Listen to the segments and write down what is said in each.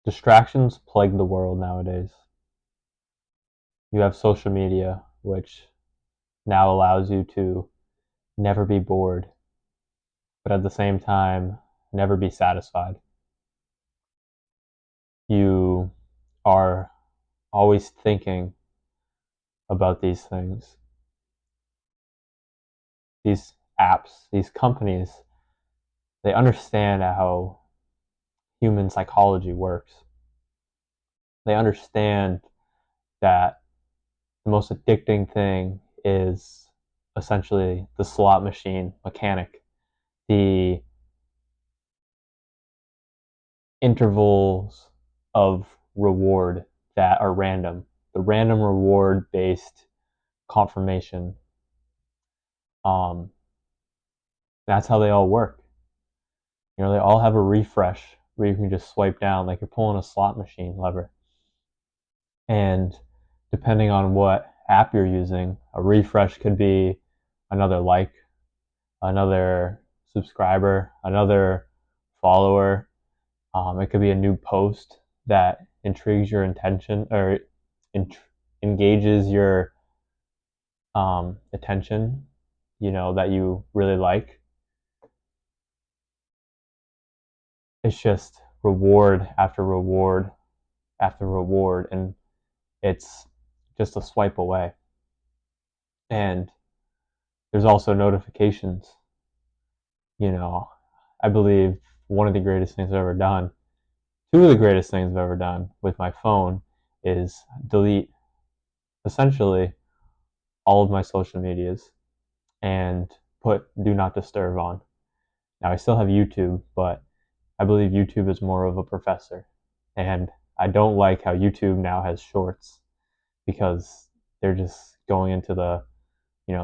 Distractions plague the world nowadays. You have social media, which now allows you to never be bored, but at the same time, never be satisfied. You are always thinking about these things. These apps, these companies, they understand how human psychology works. They understand that the most addicting thing is essentially the slot machine mechanic, the intervals of reward that are random, the random reward based confirmation. Um, that's how they all work. They all have a refresh where you can just swipe down like you're pulling a slot machine lever. And depending on what app you're using, a refresh could be another like, another subscriber, another follower. It could be a new post that intrigues your attention or int- engages your attention, that you really like. It's just reward after reward after reward, and it's just a swipe away. And there's also notifications. You know, I believe one of the greatest things I've ever done, two of the greatest things I've ever done with my phone is delete essentially all of my social medias and put do not disturb on. Now I still have YouTube, but I believe YouTube is more of a professor. And I don't like how YouTube now has shorts because they're just going into the,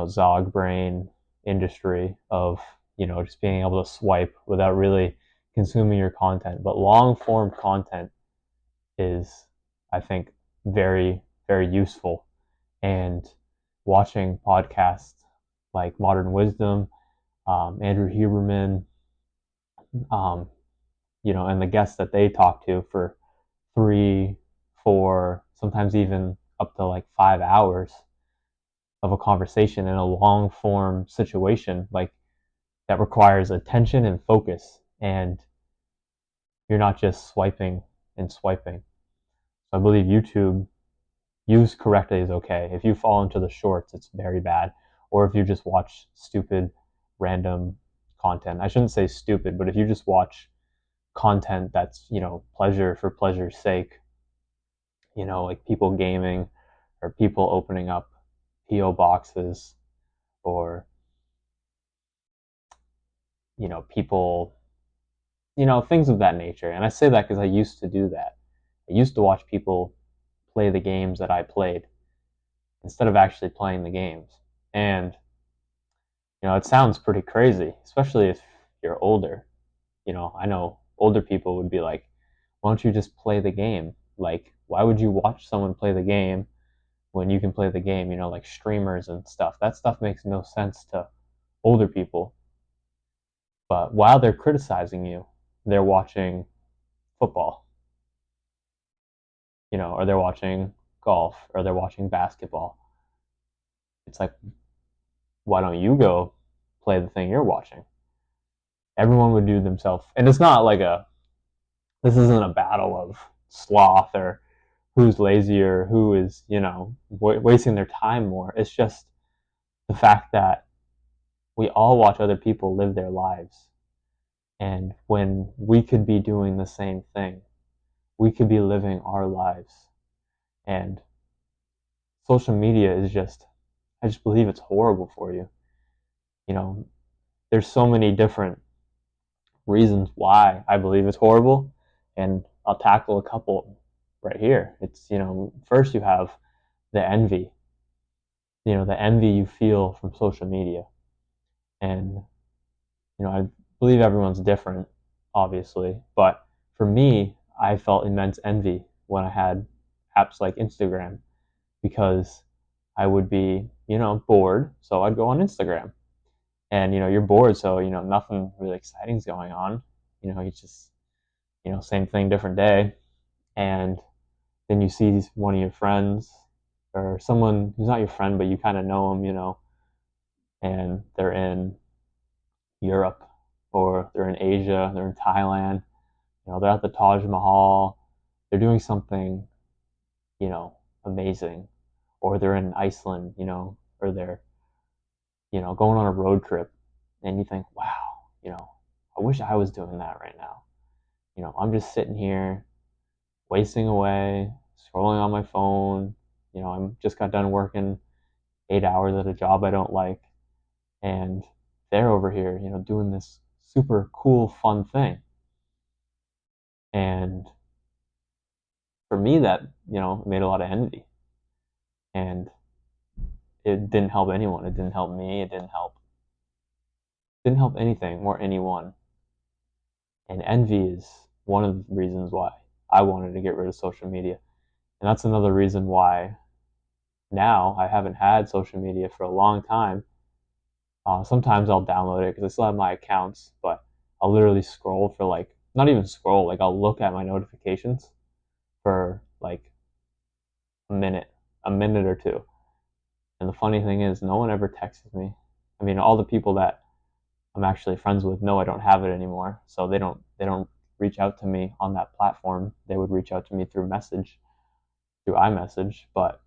Zog brain industry of, just being able to swipe without really consuming your content. But long form content is, I think, very, very useful. And watching podcasts like Modern Wisdom, Andrew Huberman, um, and the guests that they talk to for 3, 4, sometimes even up to like 5 hours of a conversation in a long form situation like that requires attention and focus, and you're not just swiping and swiping. So I believe YouTube used correctly is okay. If you fall into the shorts, it's very bad. Or if you just watch stupid, random content. I shouldn't say stupid, but if you just watch content that's, pleasure for pleasure's sake, like people gaming or people opening up PO boxes or, people, things of that nature. And I say that because I used to do that. I used to watch people play the games that I played instead of actually playing the games. And, it sounds pretty crazy, especially if you're older. I know older people would be like, why don't you just play the game? Like, why would you watch someone play the game when you can play the game, like streamers and stuff? That stuff makes no sense to older people. But while they're criticizing you, they're watching football, or they're watching golf, or they're watching basketball. It's like, why don't you go play the thing you're watching? Everyone would do themselves. And it's not like this isn't a battle of sloth or who's lazier, who is, wasting their time more. It's just the fact that we all watch other people live their lives. And when we could be doing the same thing, we could be living our lives. And social media is I just believe it's horrible for you. You know, there's so many different reasons why I believe it's horrible, and I'll tackle a couple right here. It's, first you have the envy, the envy you feel from social media. And, I believe everyone's different, obviously, but for me, I felt immense envy when I had apps like Instagram because I would be, bored, so I'd go on Instagram. And you're bored, so nothing really exciting is going on. You just same thing, different day. and then you see one of your friends or someone who's not your friend, but you kind of know them, and they're in Europe or they're in Asia, they're in Thailand, they're at the Taj Mahal, they're doing something, amazing, or they're in Iceland, or they're, going on a road trip, and you think, wow, I wish I was doing that right now. I'm just sitting here wasting away, scrolling on my phone. I'm just got done working 8 hours at a job I don't like, and they're over here, doing this super cool, fun thing. And for me, that made a lot of envy, and it didn't help anyone. It didn't help me. It didn't help anything or anyone. And envy is one of the reasons why I wanted to get rid of social media. And that's another reason why now I haven't had social media for a long time. Sometimes I'll download it because I still have my accounts, but I'll literally scroll for like, not even scroll, like I'll look at my notifications for like a minute or two. And the funny thing is, no one ever texts me. I mean, all the people that I'm actually friends with know I don't have it anymore, so they don't reach out to me on that platform. They would reach out to me through iMessage. But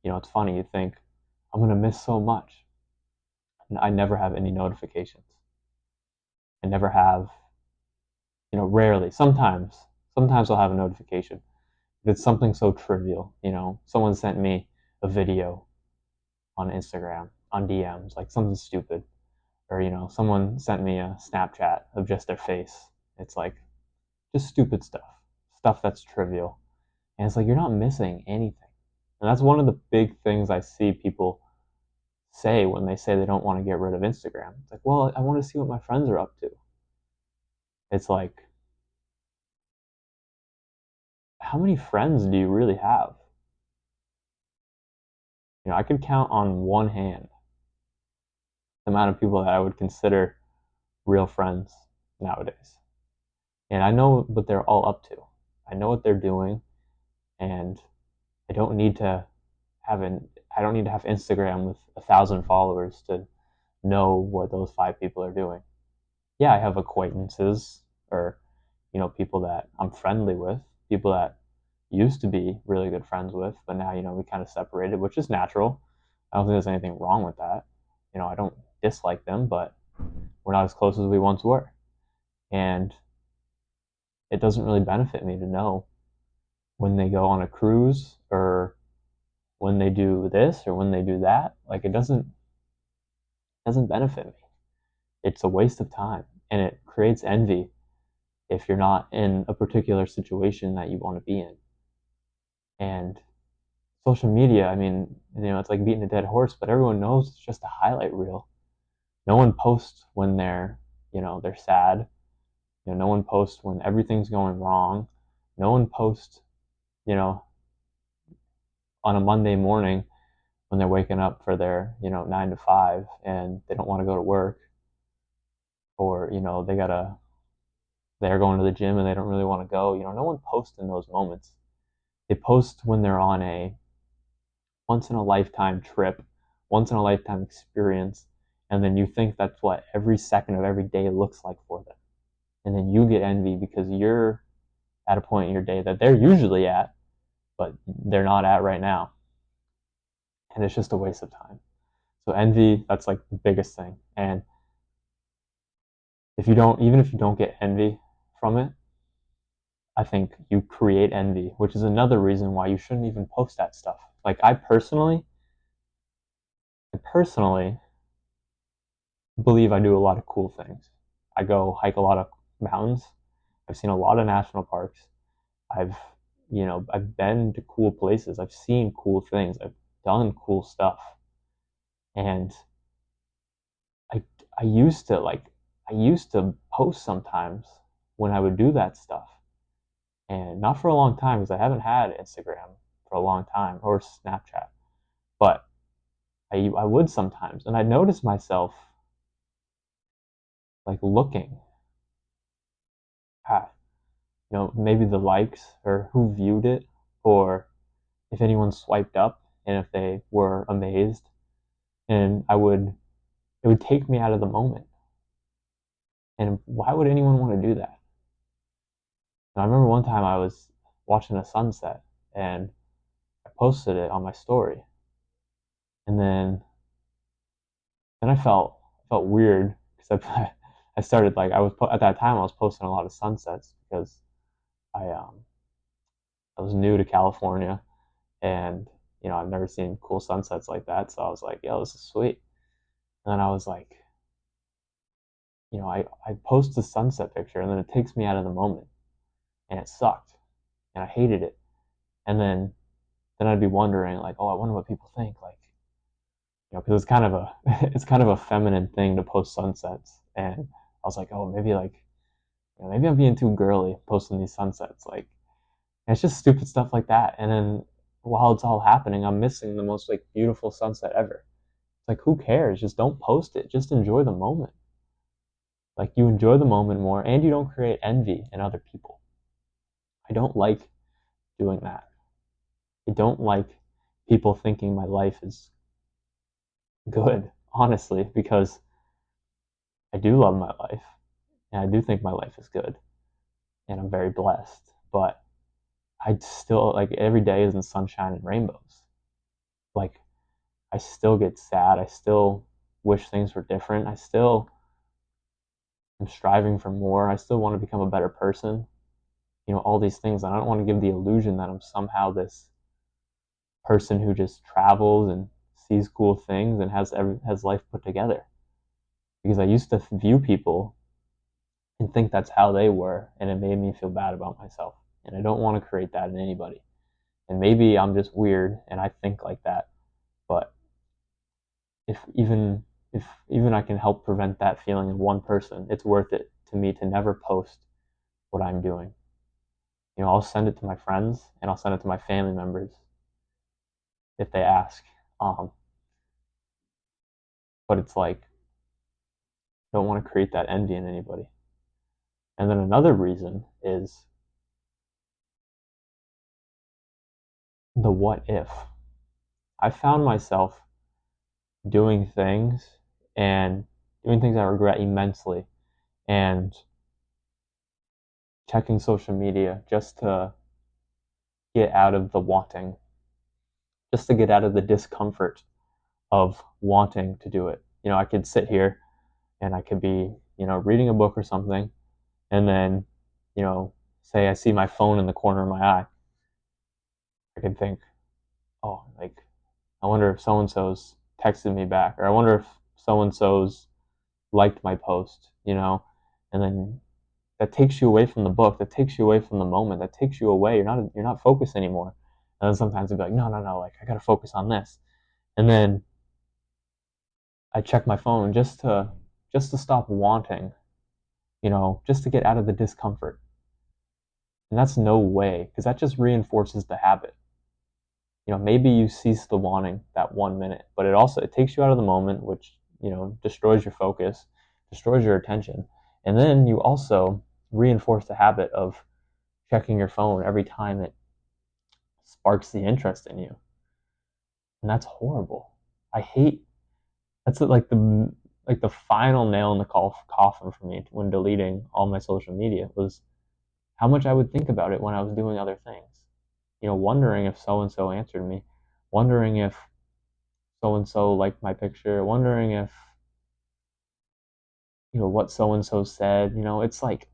it's funny. You think I'm gonna miss so much. And I never have any notifications. I never have, rarely. Sometimes I'll have a notification. It's something so trivial. Someone sent me a video on Instagram on DMs, like something stupid, or someone sent me a Snapchat of just their face. It's like just stupid stuff that's trivial, and it's like you're not missing anything. And that's one of the big things I see people say when they say they don't want to get rid of Instagram. It's like, well, I want to see what my friends are up to. It's like, how many friends do you really have? I could count on one hand the amount of people that I would consider real friends nowadays. And I know what they're all up to. I know what they're doing, and I don't need to have I don't need to have Instagram with 1,000 followers to know what those 5 people are doing. Yeah, I have acquaintances or people that I'm friendly with, people that used to be really good friends with, but now we kind of separated, which is natural. I don't think there's anything wrong with that. I don't dislike them, but we're not as close as we once were, and it doesn't really benefit me to know when they go on a cruise or when they do this or when they do that. Like it doesn't benefit me. It's a waste of time, and it creates envy if you're not in a particular situation that you want to be in. And social media, I mean, it's like beating a dead horse, but everyone knows it's just a highlight reel. No one posts when they're sad. No one posts when everything's going wrong. No one posts, you know, on a Monday morning when they're waking up for their 9 to 5 and they don't want to go to work, or they're going to the gym and they don't really want to go. No one posts in those moments. They post when they're on a once in a lifetime trip, once in a lifetime experience, and then you think that's what every second of every day looks like for them. And then you get envy because you're at a point in your day that they're usually at, but they're not at right now. And it's just a waste of time. So envy, that's like the biggest thing. And even if you don't get envy from it, I think you create envy, which is another reason why you shouldn't even post that stuff. Like I personally believe I do a lot of cool things. I go hike a lot of mountains. I've seen a lot of national parks. I've I've been to cool places. I've seen cool things. I've done cool stuff. And I I used to post sometimes when I would do that stuff. And not for a long time because I haven't had Instagram for a long time or Snapchat. But I would sometimes, and I noticed myself like looking at maybe the likes or who viewed it, or if anyone swiped up and if they were amazed. And it would take me out of the moment. And why would anyone want to do that? And I remember one time I was watching a sunset and I posted it on my story. And then I felt weird because I started like at that time I was posting a lot of sunsets because I um I was new to California, and I've never seen cool sunsets like that, so I was like, yo, this is sweet. And then I was like, I post the sunset picture and then it takes me out of the moment, and it sucked and I hated it. And then I'd be wondering like, oh, I wonder what people think, like, because it's kind of a it's kind of a feminine thing to post sunsets. And I was like, oh, maybe like, maybe I'm being too girly posting these sunsets, like, and it's just stupid stuff like that. And then while it's all happening, I'm missing the most like beautiful sunset ever. It's like, who cares? Just don't post it. Just enjoy the moment. Like, you enjoy the moment more, and you don't create envy in other people. I don't like doing that. I don't like people thinking my life is good, honestly, because I do love my life and I do think my life is good and I'm very blessed. But I still, like, every day isn't sunshine and rainbows. Like, I still get sad. I still wish things were different. I still am striving for more. I still want to become a better person. All these things. And I don't want to give the illusion that I'm somehow this person who just travels and sees cool things and has life put together. Because I used to view people and think that's how they were, and it made me feel bad about myself. And I don't want to create that in anybody. And maybe I'm just weird and I think like that, but if even if even I can help prevent that feeling in one person, it's worth it to me to never post what I'm doing. I'll send it to my friends and I'll send it to my family members if they ask. Um, but it's like, I don't want to create that envy in anybody. And then another reason is the what if. I found myself doing things and doing things I regret immensely, and checking social media just to get out of the wanting, just to get out of the discomfort of wanting to do it. I could sit here and I could be, reading a book or something, and then, say I see my phone in the corner of my eye. I could think, oh, like, I wonder if so and so's texted me back, or I wonder if so and so's liked my post, and then that takes you away from the book, that takes you away from the moment, that takes you away. You're not focused anymore. And then sometimes you'd be like, no, no, no, like, I gotta focus on this. And then I check my phone just to stop wanting, just to get out of the discomfort. And that's no way, because that just reinforces the habit. Maybe you cease the wanting that 1 minute, but it takes you out of the moment, which, destroys your focus, destroys your attention. And then you also reinforce the habit of checking your phone every time it sparks the interest in you. And that's horrible. I hate That's like the final nail in the coffin for me when deleting all my social media was how much I would think about it when I was doing other things. Wondering if so and so answered me, wondering if so and so liked my picture, wondering if what so and so said. It's like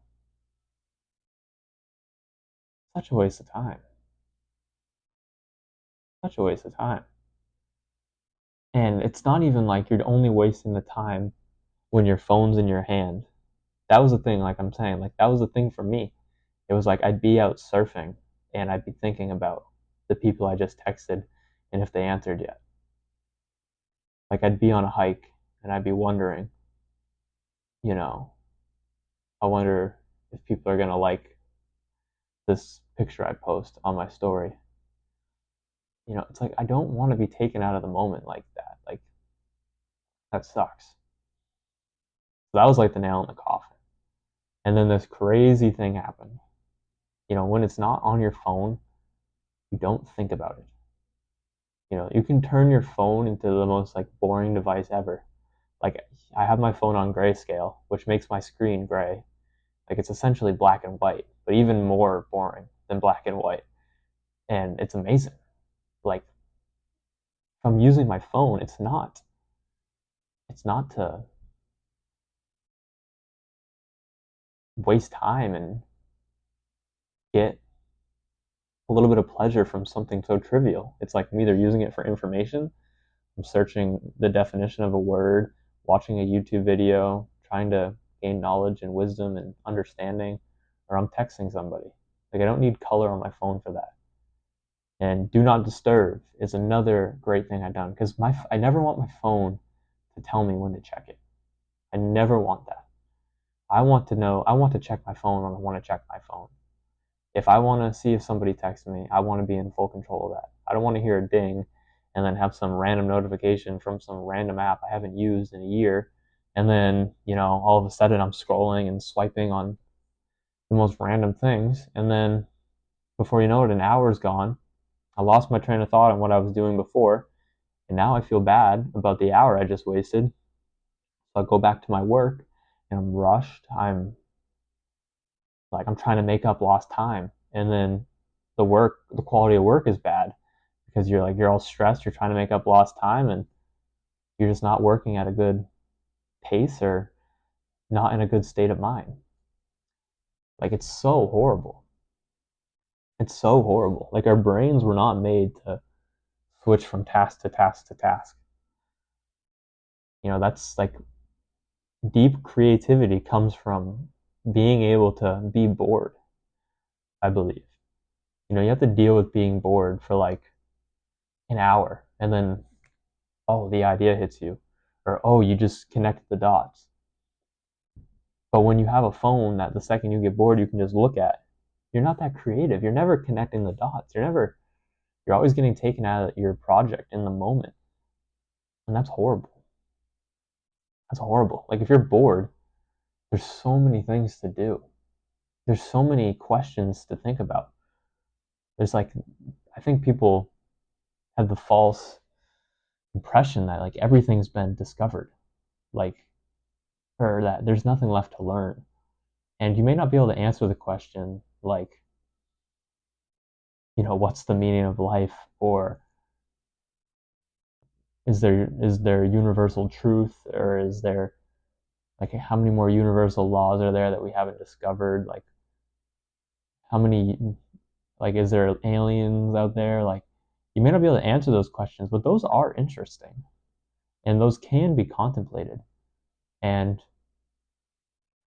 such a waste of time. Such a waste of time. And it's not even like you're only wasting the time when your phone's in your hand. That was the thing, like I'm saying, like that was the thing for me. It was like I'd be out surfing and I'd be thinking about the people I just texted and if they answered yet. Like, I'd be on a hike and I'd be wondering, you know, I wonder if people are gonna like this picture I post on my story. It's like I don't want to be taken out of the moment like that. Like, that sucks. So that was like the nail in the coffin. And then this crazy thing happened. when it's not on your phone, you don't think about it. You can turn your phone into the most like boring device ever. Like I have my phone on grayscale, which makes my screen gray. Like it's essentially black and white, but even more boring than black and white. And it's amazing. Like if I'm using my phone, it's not to waste time and get a little bit of pleasure from something so trivial. It's like I'm either using it for information, I'm searching the definition of a word, watching a YouTube video, trying to gain knowledge and wisdom and understanding, or I'm texting somebody. Like I don't need color on my phone for that. And do not disturb is another great thing I've done because I never want my phone to tell me when to check it. I never want that. I want to check my phone when I want to check my phone. If I want to see if somebody texts me, I want to be in full control of that. I don't want to hear a ding and then have some random notification from some random app I haven't used in a year. And then, all of a sudden I'm scrolling and swiping on the most random things. And then before you know it, an hour's gone. I lost my train of thought on what I was doing before. And now I feel bad about the hour I just wasted. So I go back to my work and I'm rushed. I'm trying to make up lost time. And then the quality of work is bad because you're all stressed, you're trying to make up lost time and you're just not working at a good pace or not in a good state of mind. Like it's so horrible. It's so horrible. Like our brains were not made to switch from task to task to task. That's like deep creativity comes from being able to be bored, I believe. You have to deal with being bored for like an hour and then, oh, the idea hits you, or oh, you just connect the dots. But when you have a phone that the second you get bored, you can just look at, you're not that creative. You're never connecting the dots. You're always getting taken out of your project in the moment. And that's horrible. That's horrible. Like if you're bored, there's so many things to do. There's so many questions to think about. I think people have the false impression that like everything's been discovered, like, or that there's nothing left to learn. And you may not be able to answer the question like, what's the meaning of life, or is there universal truth, or is there like how many more universal laws are there that we haven't discovered? Like how many like is there aliens out there? Like you may not be able to answer those questions, but those are interesting and those can be contemplated. And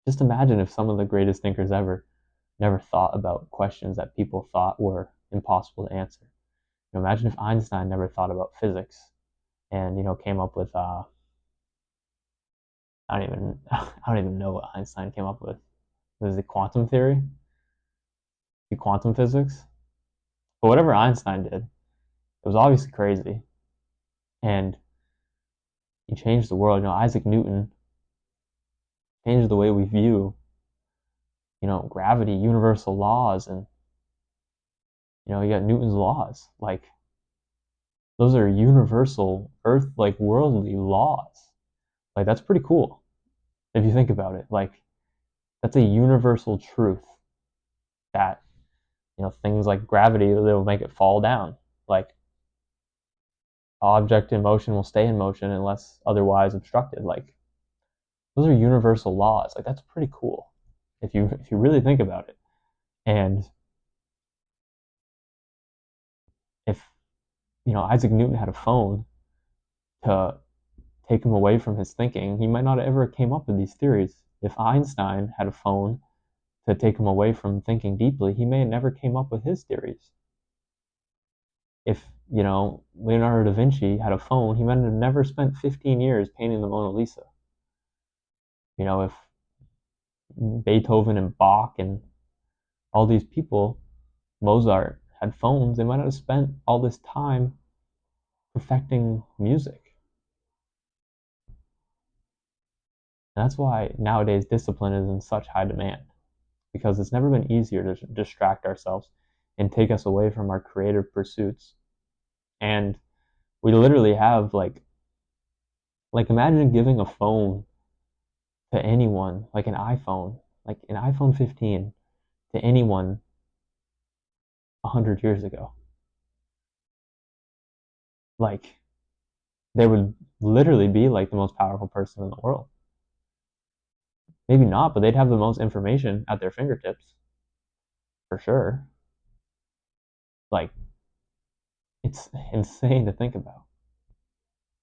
just imagine if some of the greatest thinkers ever never thought about questions that people thought were impossible to answer. Imagine if Einstein never thought about physics and came up with I don't even know what Einstein came up with. Was it quantum theory? The quantum physics? But whatever Einstein did, it was obviously crazy. And he changed the world. Isaac Newton changed the way we view, gravity, universal laws, and you got Newton's laws. Like those are universal earth like worldly laws. Like that's pretty cool if you think about it. Like that's a universal truth that things like gravity, they'll make it fall down. Like object in motion will stay in motion unless otherwise obstructed. Like those are universal laws. Like that's pretty cool if you really think about it. And if Isaac Newton had a phone to take him away from his thinking, he might not have ever came up with these theories. If Einstein had a phone to take him away from thinking deeply, he may have never came up with his theories. If Leonardo da Vinci had a phone, he might have never spent 15 years painting the Mona Lisa. If Beethoven and Bach and all these people, Mozart, had phones, they might not have spent all this time perfecting music. And that's why nowadays discipline is in such high demand, because it's never been easier to distract ourselves and take us away from our creative pursuits. And we literally have like imagine giving a phone to anyone, like an iPhone 15 to anyone 100 years ago. Like they would literally be like the most powerful person in the world. Maybe not, but they'd have the most information at their fingertips for sure. Like it's insane to think about.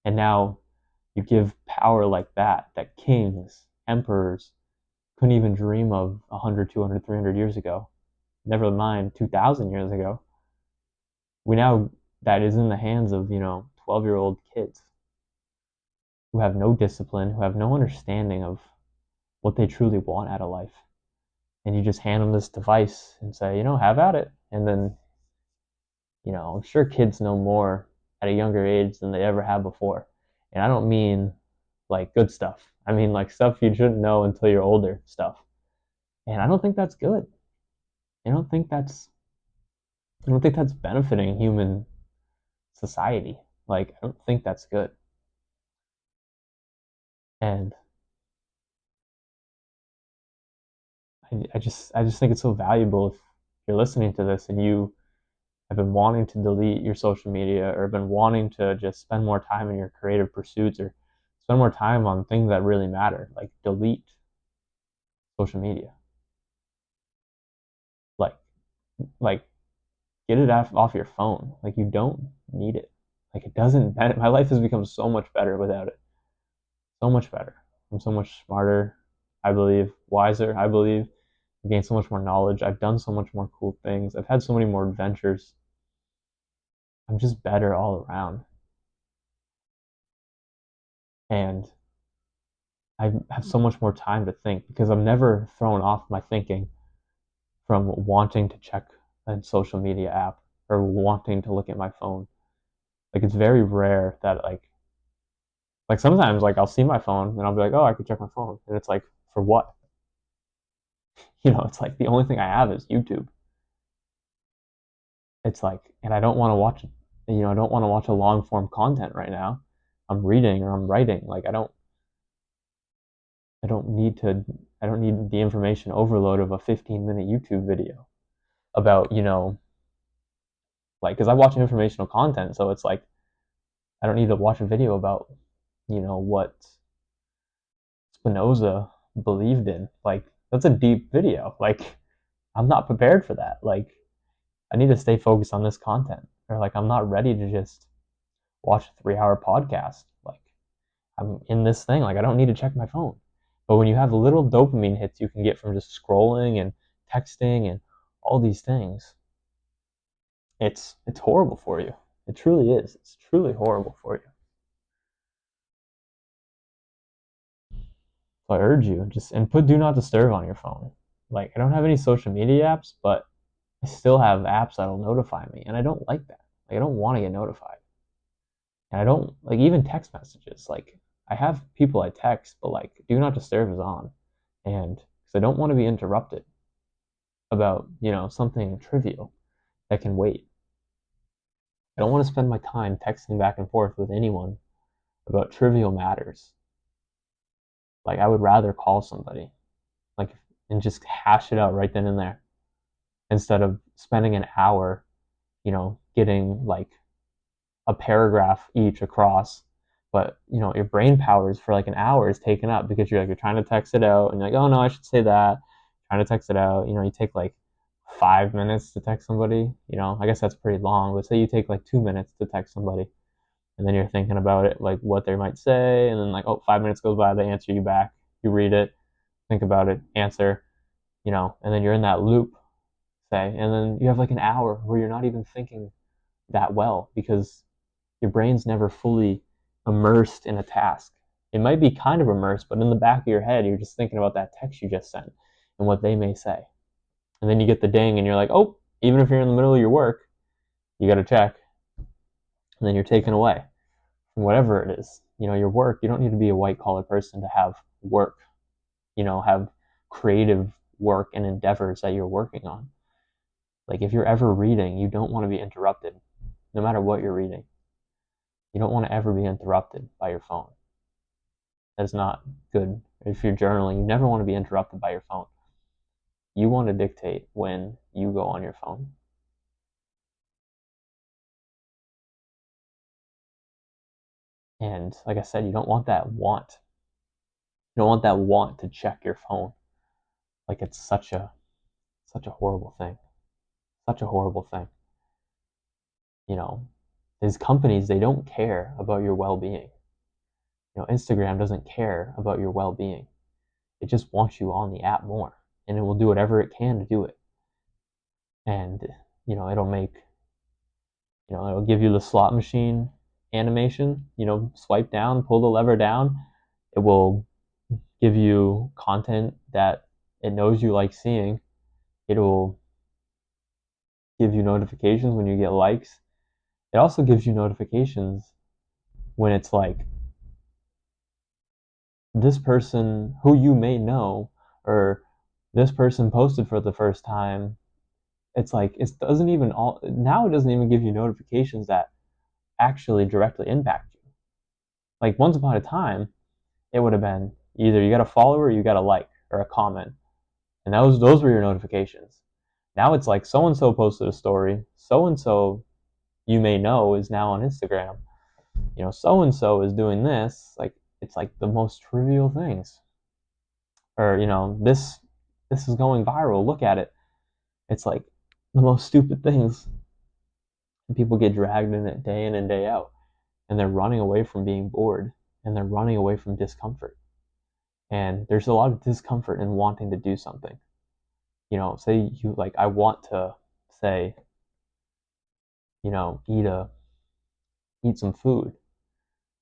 And now you give power like that kings, emperors couldn't even dream of 100, 200, 300 years ago. Never mind 2,000 years ago. We now, that is in the hands of, 12-year-old kids who have no discipline, who have no understanding of what they truly want out of life. And you just hand them this device and say, have at it. And then, I'm sure kids know more at a younger age than they ever have before. And I don't mean like good stuff. I mean like stuff you shouldn't know until you're older stuff. And I don't think that's good. I don't think that's I don't think that's benefiting human society. Like I don't think that's good. And I just think it's so valuable if you're listening to this and you have been wanting to delete your social media or been wanting to just spend more time in your creative pursuits or spend more time on things that really matter, like delete social media. Like like get it off your phone. Like you don't need it. Like it doesn't my life has become so much better without it. So much better. I'm so much smarter, I believe, wiser, I believe. I've gained so much more knowledge. I've done so much more cool things. I've had so many more adventures. I'm just better all around. And I have so much more time to think because I'm never thrown off my thinking from wanting to check a social media app or wanting to look at my phone. Like it's very rare that like sometimes like I'll see my phone and I'll be like, oh, I could check my phone. And it's like, for what? It's like the only thing I have is YouTube. It's like, and I don't want to watch, I don't want to watch a long form content right now. I'm reading or I'm writing. Like I don't need to, I don't need the information overload of a 15-minute YouTube video about, like, because I watch informational content. So it's like, I don't need to watch a video about, what Spinoza believed in. Like, that's a deep video. Like, I'm not prepared for that. Like, I need to stay focused on this content. Or like, I'm not ready to just watch a 3-hour podcast. Like, I'm in this thing. Like, I don't need to check my phone. But when you have little dopamine hits you can get from just scrolling and texting and all these things, it's horrible for you. It truly is. It's truly horrible for you. So I urge you just and put do not disturb on your phone. Like I don't have any social media apps, but I still have apps that'll notify me, and I don't like that. Like I don't want to get notified, and I don't like even text messages. Like I have people I text, but like do not disturb is on, and because I don't want to be interrupted about something trivial that can wait. I don't want to spend my time texting back and forth with anyone about trivial matters. Like I would rather call somebody, like and just hash it out right then and there instead of spending an hour, getting like a paragraph each across. But your brain powers for like an hour is taken up because you're trying to text it out and you're like, oh no, I should say that. Trying to text it out, you take like 5 minutes to text somebody. I guess that's pretty long, but say you take like 2 minutes to text somebody, and then you're thinking about it, like what they might say, and then like, oh, 5 minutes goes by, they answer you back, you read it, think about it, answer, and then you're in that loop, say, and then you have like an hour where you're not even thinking that well because your brain's never fully immersed in a task. It might be kind of immersed, but in the back of your head, you're just thinking about that text you just sent and what they may say. And then you get the ding and you're like, oh, even if you're in the middle of your work, you got to check. And then you're taken away from whatever it is. Your work, you don't need to be a white collar person to have work, have creative work and endeavors that you're working on. Like if you're ever reading, you don't want to be interrupted, no matter what you're reading. You don't want to ever be interrupted by your phone. That's not good. If you're journaling, you never want to be interrupted by your phone. You want to dictate when you go on your phone. And like I said, you don't want that want. You don't want that want to check your phone. Like it's such a horrible thing. Such a horrible thing. You know, these companies, they don't care about your well-being. You know, Instagram doesn't care about your well-being. It just wants you on the app more, and it will do whatever it can to do it. And you know, it'll give you the slot machine animation. You know, swipe down, pull the lever down. It will give you content that it knows you like seeing. It'll give you notifications when you get likes. It also gives you notifications when it's like this person who you may know, or this person posted for the first time. It's like it doesn't even all now. It doesn't even give you notifications that actually directly impact you. Like once upon a time, it would have been either you got a follower, or you got a like or a comment, and those were your notifications. Now it's like so and so posted a story, so and so you may know is now on Instagram. You know, so and so is doing this. Like it's like the most trivial things. Or, you know, this is going viral. Look at it. It's like the most stupid things. And people get dragged in it day in and day out. And they're running away from being bored. And they're running away from discomfort. And there's a lot of discomfort in wanting to do something. You know, say you like I want to say, you know, eat some food,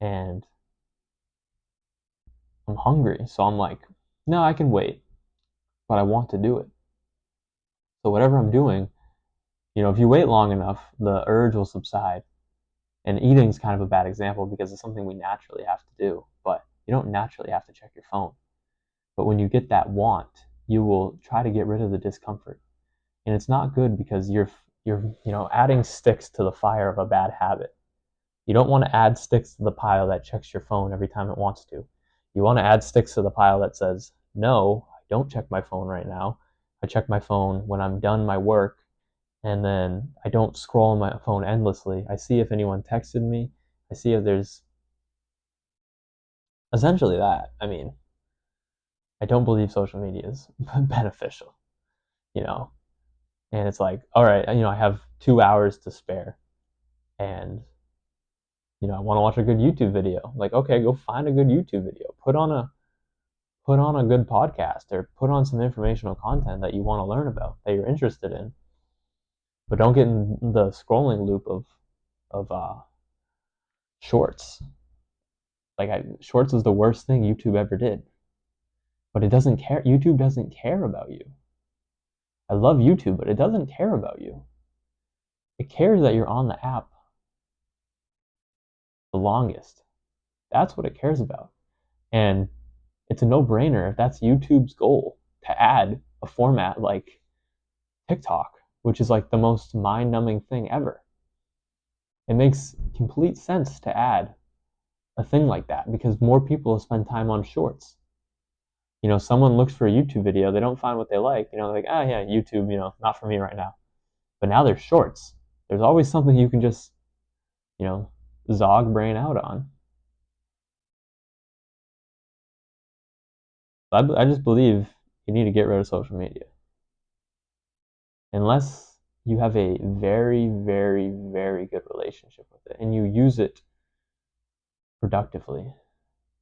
and I'm hungry. So I'm like, no, I can wait, but I want to do it. So whatever I'm doing, you know, if you wait long enough, the urge will subside. And eating is kind of a bad example because it's something we naturally have to do, but you don't naturally have to check your phone. But when you get that want, you will try to get rid of the discomfort. And it's not good because you're adding sticks to the fire of a bad habit. You don't want to add sticks to the pile that checks your phone every time it wants to. You want to add sticks to the pile that says, no, I don't check my phone right now. I check my phone when I'm done my work, and then I don't scroll on my phone endlessly. I see if anyone texted me. I see if there's essentially that. I mean, I don't believe social media is beneficial, you know. And it's like, all right, you know, I have 2 hours to spare, and you know, I want to watch a good YouTube video. Like, okay, go find a good YouTube video. Put on a good podcast, or put on some informational content that you want to learn about, that you're interested in. But don't get in the scrolling loop of shorts. Like shorts is the worst thing YouTube ever did. But it doesn't care. YouTube doesn't care about you. I love YouTube, but it doesn't care about you. It cares that you're on the app the longest. That's what it cares about. And it's a no-brainer if that's YouTube's goal, to add a format like TikTok, which is like the most mind-numbing thing ever. It makes complete sense to add a thing like that because more people spend time on shorts. You know, someone looks for a YouTube video, they don't find what they like, you know, like, oh yeah, YouTube, you know, not for me right now. But now there's shorts. There's always something you can just, you know, zog brain out on. I just believe you need to get rid of social media. Unless you have a very, very, very good relationship with it and you use it productively.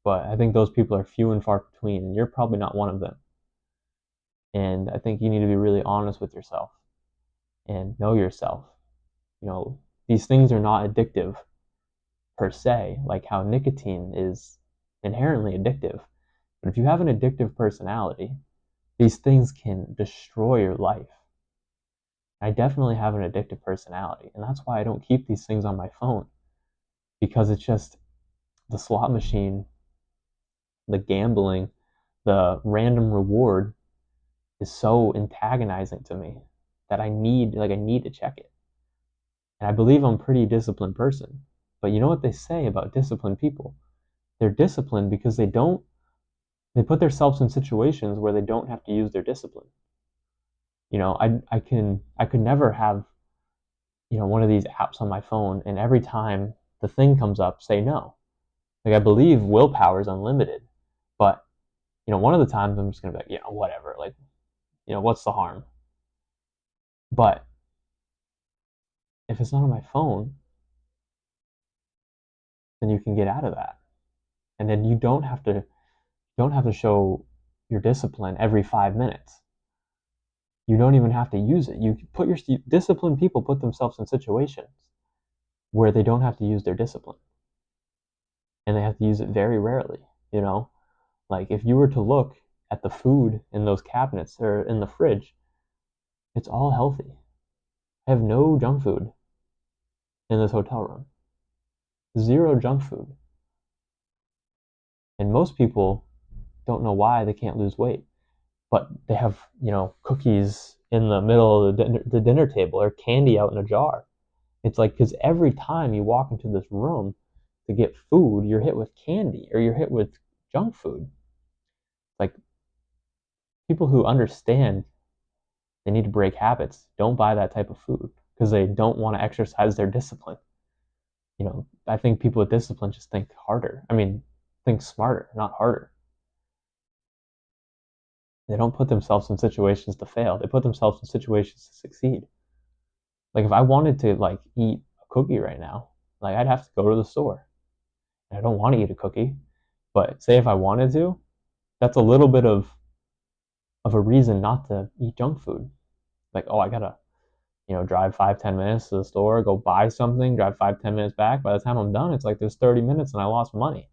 But I think those people are few and far between, and you're probably not one of them. And I think you need to be really honest with yourself and know yourself. You know, these things are not addictive per se, like how nicotine is inherently addictive. But if you have an addictive personality, these things can destroy your life. I definitely have an addictive personality, and that's why I don't keep these things on my phone, because it's just the slot machine, the gambling, the random reward is so antagonizing to me that I need to check it. And I believe I'm a pretty disciplined person. But you know what they say about disciplined people? They're disciplined because they put themselves in situations where they don't have to use their discipline. I could never have, one of these apps on my phone and every time the thing comes up, say no. Like I believe willpower is unlimited, but one of the times I'm just gonna be like, whatever, like, what's the harm? But if it's not on my phone, then you can get out of that. And then you don't have to show your discipline every 5 minutes. You don't even have to use it. You put your disciplined people put themselves in situations where they don't have to use their discipline. And they have to use it very rarely, Like if you were to look at the food in those cabinets or in the fridge, it's all healthy. I have no junk food in this hotel room. Zero junk food. And most people don't know why they can't lose weight, but they have, cookies in the middle of the dinner table or candy out in a jar. It's like, because every time you walk into this room to get food, you're hit with candy or you're hit with junk food. Like, people who understand they need to break habits don't buy that type of food because they don't want to exercise their discipline. I think people with discipline just think harder. I mean, think smarter, not harder. They don't put themselves in situations to fail. They put themselves in situations to succeed. Like if I wanted to like eat a cookie right now, like I'd have to go to the store. And I don't want to eat a cookie, but say if I wanted to, that's a little bit of a reason not to eat junk food. Like, oh, I gotta, drive 5-10 minutes to the store, go buy something, drive 5-10 minutes back. By the time I'm done, it's like there's 30 minutes and I lost money.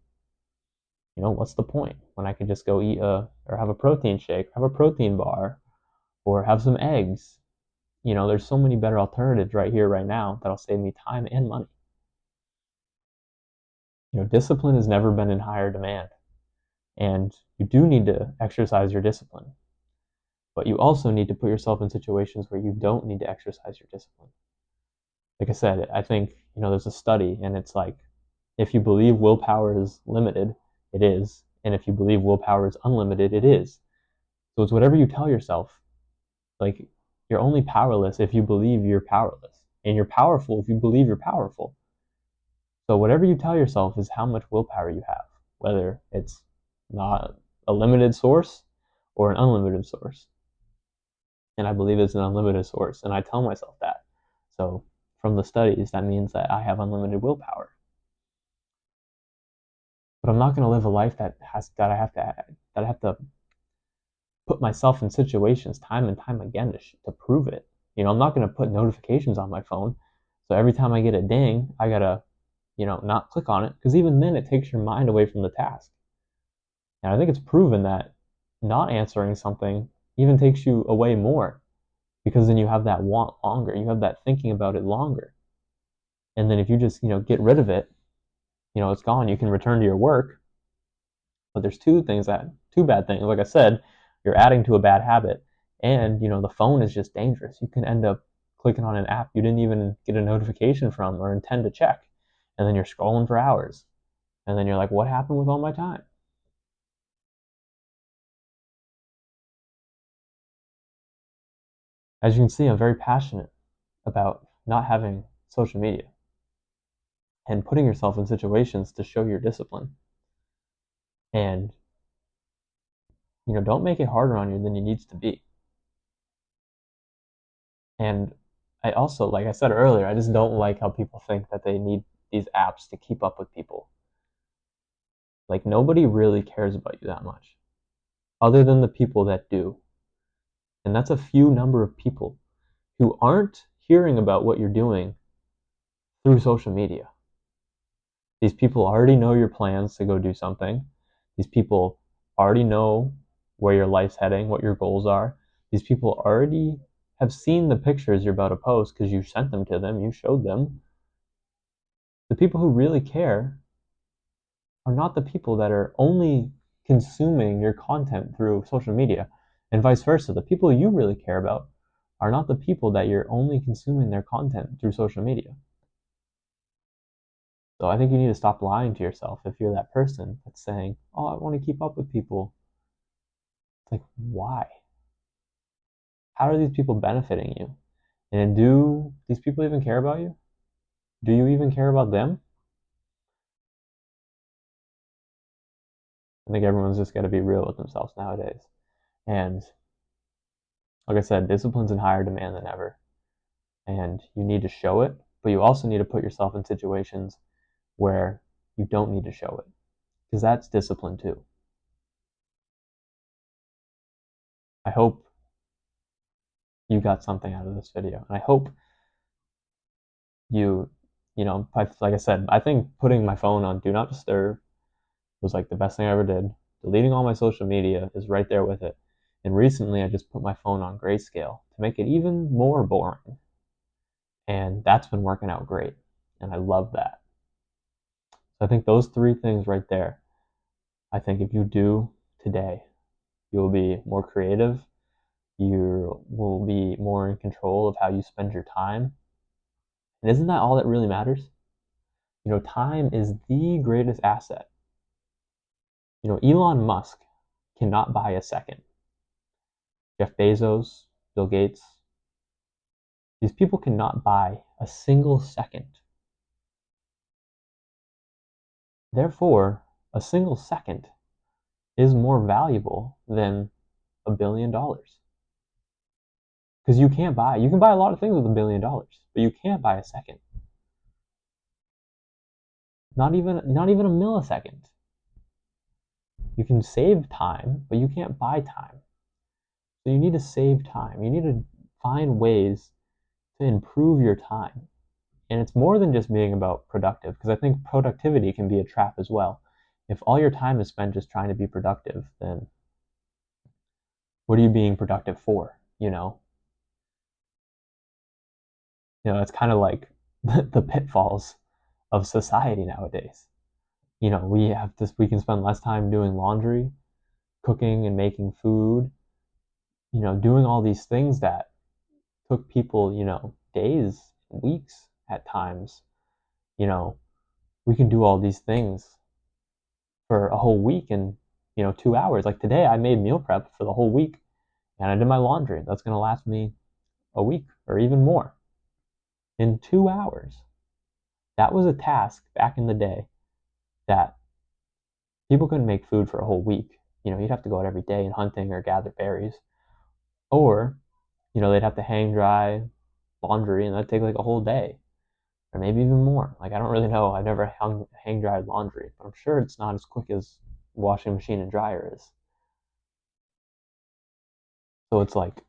What's the point when I could just go eat or have a protein shake, have a protein bar, or have some eggs? There's so many better alternatives right here, right now that'll save me time and money. Discipline has never been in higher demand, and you do need to exercise your discipline, but you also need to put yourself in situations where you don't need to exercise your discipline. Like I said, I think, there's a study, and it's like, if you believe willpower is limited, it is. And if you believe willpower is unlimited, it is. So it's whatever you tell yourself. Like, you're only powerless if you believe you're powerless. And you're powerful if you believe you're powerful. So whatever you tell yourself is how much willpower you have, whether it's not a limited source or an unlimited source. And I believe it's an unlimited source, and I tell myself that. So from the studies, that means that I have unlimited willpower. But I'm not going to live a life that I have to put myself in situations time and time again to prove it. I'm not going to put notifications on my phone. So every time I get a ding, I got to, not click on it, because even then it takes your mind away from the task. And I think it's proven that not answering something even takes you away more, because then you have that want longer. You have that thinking about it longer. And then if you just, get rid of it, it's gone. You can return to your work. But there's two bad things. Like I said, you're adding to a bad habit. And, the phone is just dangerous. You can end up clicking on an app you didn't even get a notification from or intend to check. And then you're scrolling for hours. And then you're like, what happened with all my time? As you can see, I'm very passionate about not having social media and putting yourself in situations to show your discipline. And, don't make it harder on you than it needs to be. And I also, like I said earlier, I just don't like how people think that they need these apps to keep up with people. Like, nobody really cares about you that much, other than the people that do. And that's a few number of people who aren't hearing about what you're doing through social media. These people already know your plans to go do something. These people already know where your life's heading, what your goals are. These people already have seen the pictures you're about to post because you sent them to them, you showed them. The people who really care are not the people that are only consuming your content through social media. And vice versa. The people you really care about are not the people that you're only consuming their content through social media. So I think you need to stop lying to yourself if you're that person that's saying, oh, I want to keep up with people. It's like, why? How are these people benefiting you? And do these people even care about you? Do you even care about them? I think everyone's just got to be real with themselves nowadays. And like I said, discipline's in higher demand than ever. And you need to show it, but you also need to put yourself in situations where you don't need to show it, because that's discipline too. I hope you got something out of this video, and I hope you, like I said, I think putting my phone on Do Not Disturb was like the best thing I ever did. Deleting all my social media is right there with it. And recently, I just put my phone on grayscale to make it even more boring. And that's been working out great. And I love that. So I think those three things right there, I think if you do today, you'll be more creative. You will be more in control of how you spend your time. And isn't that all that really matters? Time is the greatest asset. Elon Musk cannot buy a second. Jeff Bezos, Bill Gates, these people cannot buy a single second. Therefore, a single second is more valuable than $1 billion. Because you can buy a lot of things with $1 billion, but you can't buy a second. Not even a millisecond. You can save time, but you can't buy time. So you need to save time. You need to find ways to improve your time. And it's more than just being about productive, because I think productivity can be a trap as well. If all your time is spent just trying to be productive, then what are you being productive for? It's kind of like the pitfalls of society nowadays. We can spend less time doing laundry, cooking and making food, doing all these things that took people, days, weeks at times. We can do all these things for a whole week in, 2 hours. Like today, I made meal prep for the whole week and I did my laundry. That's going to last me a week or even more in 2 hours. That was a task back in the day that people couldn't make food for a whole week. You'd have to go out every day and hunting or gather berries. Or, they'd have to hang dry laundry and that'd take like a whole day. Or maybe even more. Like I don't really know. I've never hang dried laundry, but I'm sure it's not as quick as washing machine and dryer is. So it's like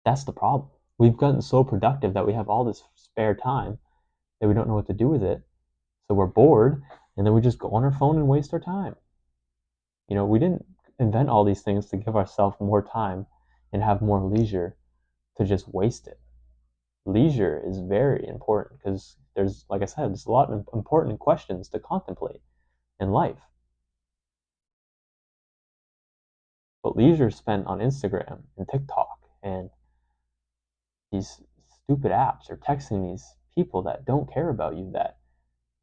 that's the problem. We've gotten so productive that we have all this spare time that we don't know what to do with it. So we're bored and then we just go on our phone and waste our time. We didn't invent all these things to give ourselves more time and have more leisure to just waste it. Leisure is very important because like I said, there's a lot of important questions to contemplate in life. But leisure spent on Instagram and TikTok and these stupid apps or texting these people that don't care about you, that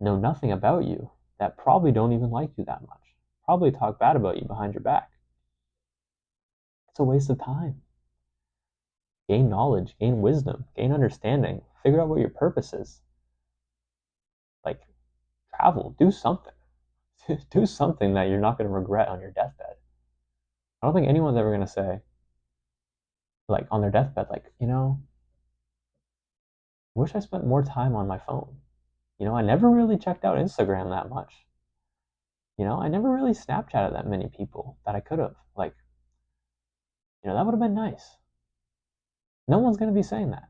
know nothing about you, that probably don't even like you that much, probably talk bad about you behind your back. It's a waste of time. Gain knowledge, gain wisdom, gain understanding, figure out what your purpose is. Like travel, do something. Do something that you're not going to regret on your deathbed. I don't think anyone's ever going to say, like on their deathbed, like, wish I spent more time on my phone. I never really checked out Instagram that much. I never really Snapchatted that many people that I could have. Like, that would have been nice. No one's going to be saying that.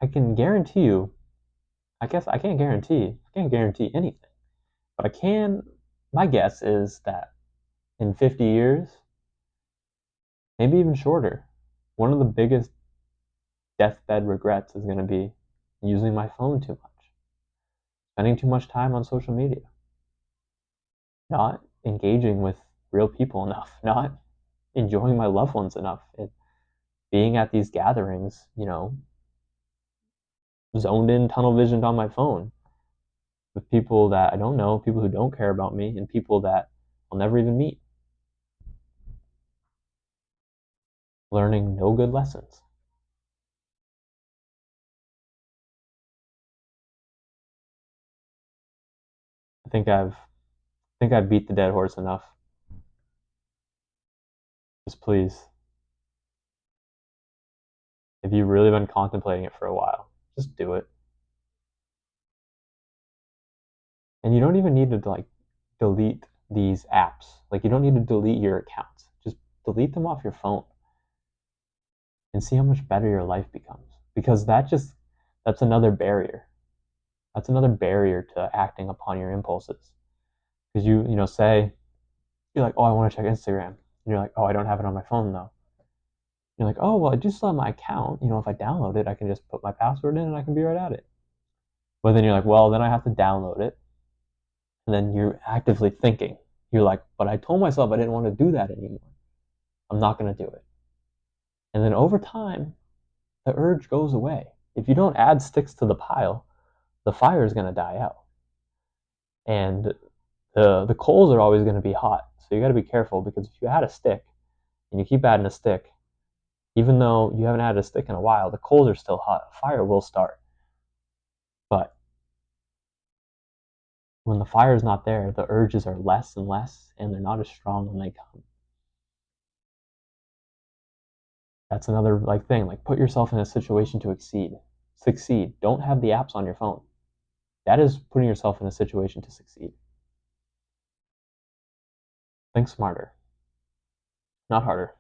I can guarantee you, I guess I can't guarantee anything, but my guess is that in 50 years, maybe even shorter, one of the biggest deathbed regrets is going to be using my phone too much, spending too much time on social media, not engaging with real people enough, not enjoying my loved ones enough and being at these gatherings, zoned in, tunnel visioned on my phone with people that I don't know, people who don't care about me, and people that I'll never even meet. Learning no good lessons. I think I've beat the dead horse enough. Just please, if you've really been contemplating it for a while, just do it. And you don't even need to like delete these apps. Like you don't need to delete your accounts. Just delete them off your phone and see how much better your life becomes. Because that's another barrier. That's another barrier to acting upon your impulses. Because say you're like, oh, I want to check Instagram. And you're like, oh, I don't have it on my phone though. You're like, oh, well, I do still have my account. If I download it, I can just put my password in and I can be right at it. But then you're like, well, then I have to download it. And then you're actively thinking. You're like, but I told myself I didn't want to do that anymore. I'm not going to do it. And then over time, the urge goes away. If you don't add sticks to the pile, the fire is going to die out. And the coals are always going to be hot. So you got to be careful because if you add a stick and you keep adding a stick, even though you haven't added a stick in a while, the coals are still hot. A fire will start. But when the fire is not there, the urges are less and less, and they're not as strong when they come. That's another thing. Like put yourself in a situation to exceed. Succeed. Don't have the apps on your phone. That is putting yourself in a situation to succeed. Think smarter, not harder.